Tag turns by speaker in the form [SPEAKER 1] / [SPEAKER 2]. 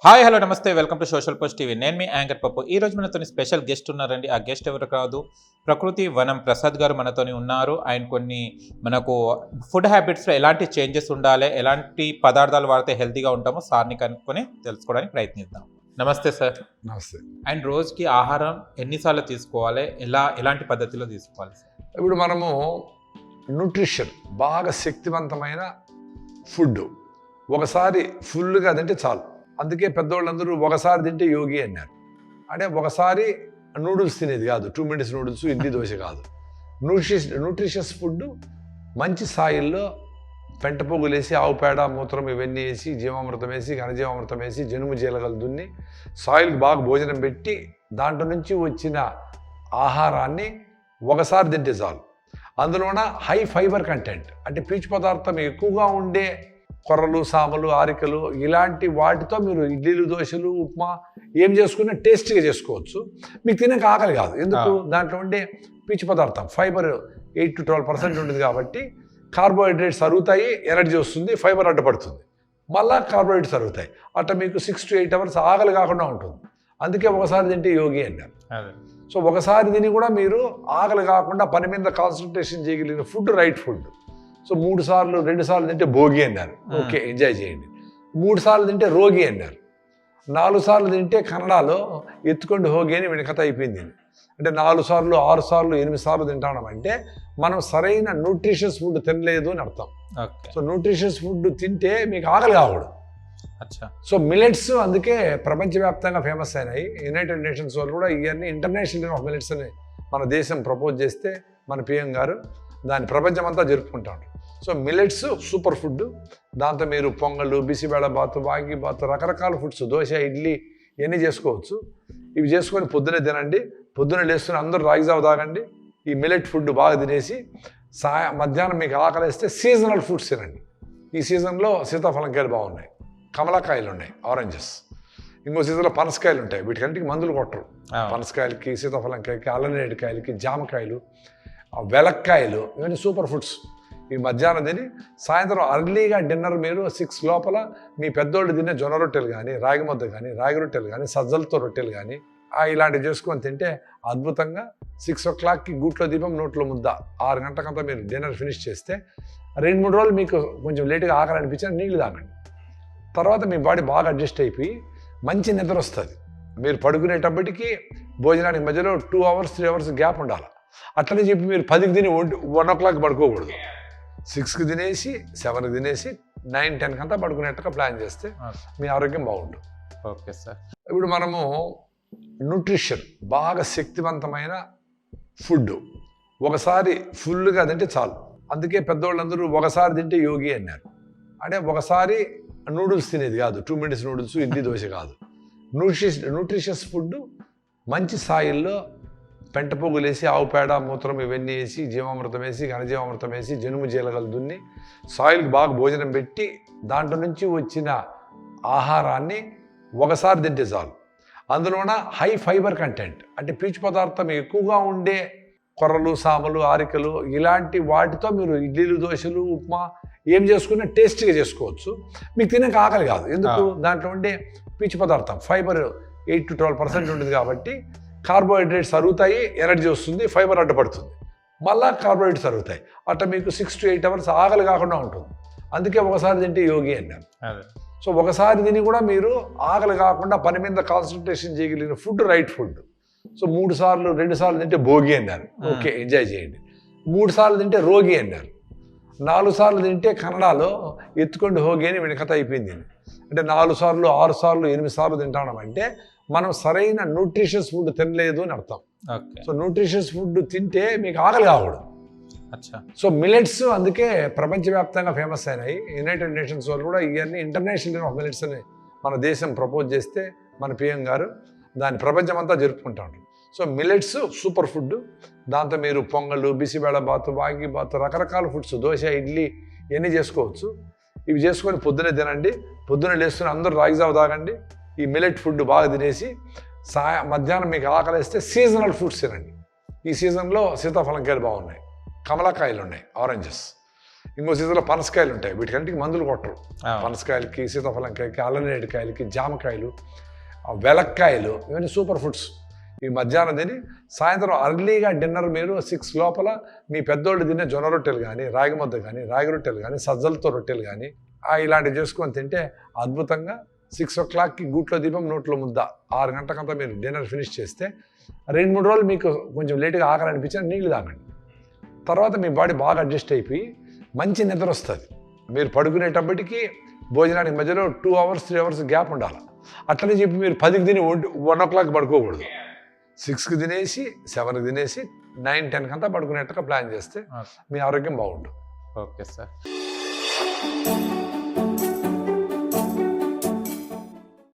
[SPEAKER 1] Hi hello నమస్తే welcome to social post TV. నేను మీ anchor పప్పు. ఈ రోజు మనతో స్పెషల్ గెస్ట్ ఉన్నారండి. ఆ గెస్ట్ ఎవరు కాదు, ప్రకృతి వనం ప్రసాద్ గారు మనతోని ఉన్నారు. ఆయన కొన్ని మనకు ఫుడ్ హ్యాబిట్స్లో ఎలాంటి చేంజెస్ ఉండాలి, ఎలాంటి పదార్థాలు వాడితే హెల్తీగా ఉంటామో సార్ని కనుక్కొని తెలుసుకోవడానికి ప్రయత్నిద్దాం. నమస్తే సార్.
[SPEAKER 2] నమస్తే.
[SPEAKER 1] అండ్ రోజుకి ఆహారం ఎన్నిసార్లు తీసుకోవాలి, ఎలాంటి పద్ధతిలో తీసుకోవాలి సార్?
[SPEAKER 2] ఇప్పుడు మనము న్యూట్రిషన్ బాగా శక్తివంతమైన ఫుడ్ ఒకసారి ఫుల్గా తింటే చాలు. అందుకే పెద్దవాళ్ళందరూ ఒకసారి తింటే యోగి అన్నారు. అంటే ఒకసారి నూడిల్స్ తినేది కాదు, 2 minutes నూడిల్స్, ఇడ్లీ దోశ కాదు. న్యూట్రిషియస్ ఫుడ్ మంచి సాయిల్లో పెంట పొగులు వేసి, ఆవు పేడ, మూత్రం ఇవన్నీ వేసి, జీవామృతం వేసి, ఘనజీవామృతం వేసి, జనుము జీలగలు దున్ని సాయిల్కి బాగా భోజనం పెట్టి దాంట్లో నుంచి వచ్చిన ఆహారాన్ని ఒకసారి తింటే చాలు. అందులోన హై ఫైబర్ కంటెంట్ అంటే పీచు పదార్థం ఎక్కువగా ఉండే కొర్రలు, సామలు, ఆరికలు ఇలాంటి వాటితో మీరు ఇడ్లీలు, దోశలు, ఉప్మా ఏం చేసుకున్నా టేస్టీగా చేసుకోవచ్చు. మీకు తినక ఆకలి కాదు. ఎందుకు? దాంట్లో ఉండే పీచు పదార్థం ఫైబర్ 8 to 12% ఉంటుంది కాబట్టి కార్బోహైడ్రేట్స్ అరుగుతాయి, ఎనర్జీ వస్తుంది, ఫైబర్ అడ్డపడుతుంది, మళ్ళా కార్బోహైడ్రేట్స్ అరుగుతాయి. అట్లా మీకు 6 to 8 hours ఆకలి కాకుండా ఉంటుంది. అందుకే ఒకసారి తింటే యోగి అన్నారు. సో ఒకసారి తిని కూడా మీరు ఆకలి కాకుండా పని మీద కాన్సన్ట్రేషన్ చేయగలిగిన ఫుడ్ రైట్ ఫుడ్. సో 2 సార్లు తింటే భోగి అన్నారు. ఓకే, ఎంజాయ్ చేయండి. 3 సార్లు తింటే రోగి అన్నారు. 4 సార్లు తింటే కన్నడలో ఎత్తుకోండి హోగి అని వెనకత అయిపోయింది. అంటే 4 సార్లు, 6 సార్లు, 8 సార్లు తింటామంటే మనం సరైన న్యూట్రిషియస్ ఫుడ్ తినలేదు అని అర్థం. సో న్యూట్రిషియస్ ఫుడ్ తింటే మీకు ఆకలి కాకూడదు. సో మిల్లెట్స్ అందుకే ప్రపంచవ్యాప్తంగా ఫేమస్ అయినాయి. యునైటెడ్ నేషన్స్ వాళ్ళు కూడా ఇవన్నీ ఇంటర్నేషనల్ డే ఆఫ్ మిల్లెట్స్ అని మన దేశం ప్రపోజ్ చేస్తే మన పిఎం గారు దాన్ని ప్రపంచమంతా జరుపుకుంటాడు. So millets super food. దాంతో మీరు పొంగళ్ళు, బిసిబేళ బాతు, వాగి బాతు, రకరకాల ఫుడ్స్, దోశ, ఇడ్లీ ఇవన్నీ చేసుకోవచ్చు. ఇవి చేసుకొని పొద్దునే తినండి. పొద్దునే లేస్తున్న అందరూ రాగి జావ తాగండి. ఈ మిల్లెట్ ఫుడ్ బాగా తినేసి మధ్యాహ్నం మీకు ఆకలిస్తే సీజనల్ ఫ్రూట్స్ తినండి. ఈ సీజన్లో సీతాఫలంకాయలు బాగున్నాయి, కమలాకాయలు ఉన్నాయి, ఆరెంజెస్. ఇంకో సీజన్లో పనసకాయలు ఉంటాయి. వీటికంటికి మందులు కొట్టరు. పనసకాయలకి, సీతాఫలంకాయకి, అల్లనేటికాయలకి, జామకాయలు, వెలక్కాయలు, ఇవన్నీ సూపర్ ఫుడ్స్. ఈ మధ్యాహ్నం తిని సాయంత్రం అర్లీగా డిన్నర్ మీరు 6 లోపల మీ పెద్దోళ్ళు తినే జొన్న రొట్టెలు కానీ, రాగి ముద్ద కానీ, రాగి రొట్టెలు కానీ, సజ్జలతో రొట్టెలు కానీ ఇలాంటివి చేసుకొని తింటే అద్భుతంగా 6 o'clockకి గూట్లో దీపం నోట్లో ముద్ద, 6 గంటలకంతా మీరు డిన్నర్ ఫినిష్ చేస్తే 2-3 రోజులు మీకు కొంచెం లేటుగా ఆకలి అనిపించిన నీళ్ళు తాగండి. తర్వాత మీ బాడీ బాగా అడ్జస్ట్ అయిపోయి మంచి నిద్ర వస్తుంది. మీరు పడుకునేటప్పటికీ భోజనానికి మధ్యలో 2 hours 3 hours గ్యాప్ ఉండాలి. అట్లనే చెప్పి మీరు 10కి తిని 1 o'clock పడుకోకూడదు. 6కి తినేసి, 7కి తినేసి 9-10 కంతా పడుకునేట్టుగా ప్లాన్ చేస్తే మీ ఆరోగ్యం బాగుంటుంది.
[SPEAKER 1] Okay sir.
[SPEAKER 2] ఇప్పుడు మనము న్యూట్రిషన్ బాగా శక్తివంతమైన ఫుడ్ ఒకసారి ఫుల్గా తింటే చాలు. అందుకే పెద్దవాళ్ళందరూ ఒకసారి తింటే యోగి అన్నారు. అంటే ఒకసారి నూడిల్స్ తినేది కాదు, 2 minutes నూడిల్స్, ఇడ్లీ దోశ కాదు. న్యూట్రిషియస్ ఫుడ్ మంచి సాయిల్లో పెంట పొగులు వేసి, ఆవు పేడ, మూత్రం ఇవన్నీ వేసి, జీవామృతం వేసి, ఘనజీవామృతం వేసి, జనుము జీలగలు దున్ని సాయిల్కి బాగా భోజనం పెట్టి దాంట్లో నుంచి వచ్చిన ఆహారాన్ని ఒకసారి తింటే చాలు. అందులోన హై ఫైబర్ కంటెంట్ అంటే పీచు పదార్థం ఎక్కువగా ఉండే కొర్రలు, సామలు, ఆరికలు ఇలాంటి వాటితో మీరు ఇడ్లీలు, దోశలు, ఉప్మా ఏం చేసుకున్నా టేస్టీగా చేసుకోవచ్చు. మీకు తినక ఆకలి కాదు. ఎందుకు? దాంట్లో ఉండే పీచు పదార్థం ఫైబర్ 8 to 12% ఉంటుంది కాబట్టి కార్బోహైడ్రేట్స్ అరుగుతాయి, ఎనర్జీ వస్తుంది, ఫైబర్ అడ్డపడుతుంది, మళ్ళా కార్బోహైడ్రేట్స్ అరుగుతాయి. అట్లా మీకు 6 to 8 hours ఆకలి కాకుండా ఉంటుంది. అందుకే ఒకసారి తింటే యోగి అన్నారు. సో ఒకసారి తిని కూడా మీరు ఆకలి కాకుండా పని మీద కాన్సన్ట్రేషన్ చేయగలిగిన ఫుడ్ రైట్ ఫుడ్. సో 2 సార్లు తింటే భోగి అన్నారు. ఓకే, ఎంజాయ్ చేయండి. 3 సార్లు తింటే రోగి అన్నారు. 4 సార్లు తింటే కన్నడలో ఎత్తుకోండి హోగి అని వెనకత అయిపోయింది. అంటే 4 సార్లు, 6 సార్లు, 8 సార్లు తింటామంటే మనం సరైన న్యూట్రిషియస్ ఫుడ్ తినలేదు అని అర్థం. సో న్యూట్రిషియస్ ఫుడ్ తింటే మీకు ఆకలి కాకూడదు. సో మిల్లెట్స్ అందుకే ప్రపంచవ్యాప్తంగా ఫేమస్ అయినాయి. యునైటెడ్ నేషన్స్ వాళ్ళు కూడా ఇవన్నీ ఇంటర్నేషనల్ డే ఆఫ్ మిల్లెట్స్ అని మన దేశం ప్రపోజ్ చేస్తే మన పిఎం గారు దాన్ని ప్రపంచమంతా జరుపుకుంటాడు. So millets super food. దాంతో మీరు పొంగళ్ళు, బిసిబేళ బాతు, వాగి బాతు, రకరకాల ఫుడ్స్, దోశ, ఇడ్లీ ఇవన్నీ చేసుకోవచ్చు. ఇవి చేసుకొని పొద్దునే తినండి. పొద్దునే లేస్తున్న అందరూ రాగి జావ తాగండి. ఈ మిల్లెట్ ఫుడ్ బాగా తినేసి మధ్యాహ్నం మీకు ఆకలిస్తే సీజనల్ ఫ్రూట్స్ తినండి. ఈ సీజన్లో సీతాఫలంకాయలు బాగున్నాయి, కమలాకాయలు ఉన్నాయి, ఆరెంజెస్. ఇంకో సీజన్లో పనసకాయలు ఉంటాయి, వీటికంటికి మందులు కొట్టరు.
[SPEAKER 1] ఆ,
[SPEAKER 2] పనసకాయలకి, సీతాఫలంకాయకి, అల్లనేడికాయలకి, జామకాయలు, వెలక్కాయలు, ఇవన్నీ సూపర్ ఫుడ్స్. ఈ మధ్యాహ్నం తిని సాయంత్రం అర్లీగా డిన్నర్ మీరు 6 లోపల మీ పెద్దోళ్ళు తినే జొన్న రొట్టెలు కానీ, రాగి ముద్ద కానీ, రాగి రొట్టెలు కానీ, సజ్జలతో రొట్టెలు కానీ ఇలాంటివి చేసుకొని తింటే అద్భుతంగా 6 o'clockకి గూట్లో దీపం నోట్లో ముద్ద, 6 గంటలకంతా మీరు డిన్నర్ ఫినిష్ చేస్తే 2-3 రోజులు మీకు కొంచెం లేటుగా ఆకలి అనిపించిన నీళ్ళు తాగండి. తర్వాత మీ బాడీ బాగా అడ్జస్ట్ అయిపోయి మంచి నిద్ర వస్తుంది. మీరు పడుకునేటప్పటికి భోజనానికి మధ్యలో 2 hours 3 hours గ్యాప్ ఉండాలి. అట్లనే చెప్పి మీరు 10కి తిని 1 o'clock పడుకోకూడదు. 6కి తినేసి 7కి తినేసి 9-10 కంతా పడుకునేట్టుగా ప్లాన్ చేస్తే మీ ఆరోగ్యం బాగుంటుంది.
[SPEAKER 1] Okay sir.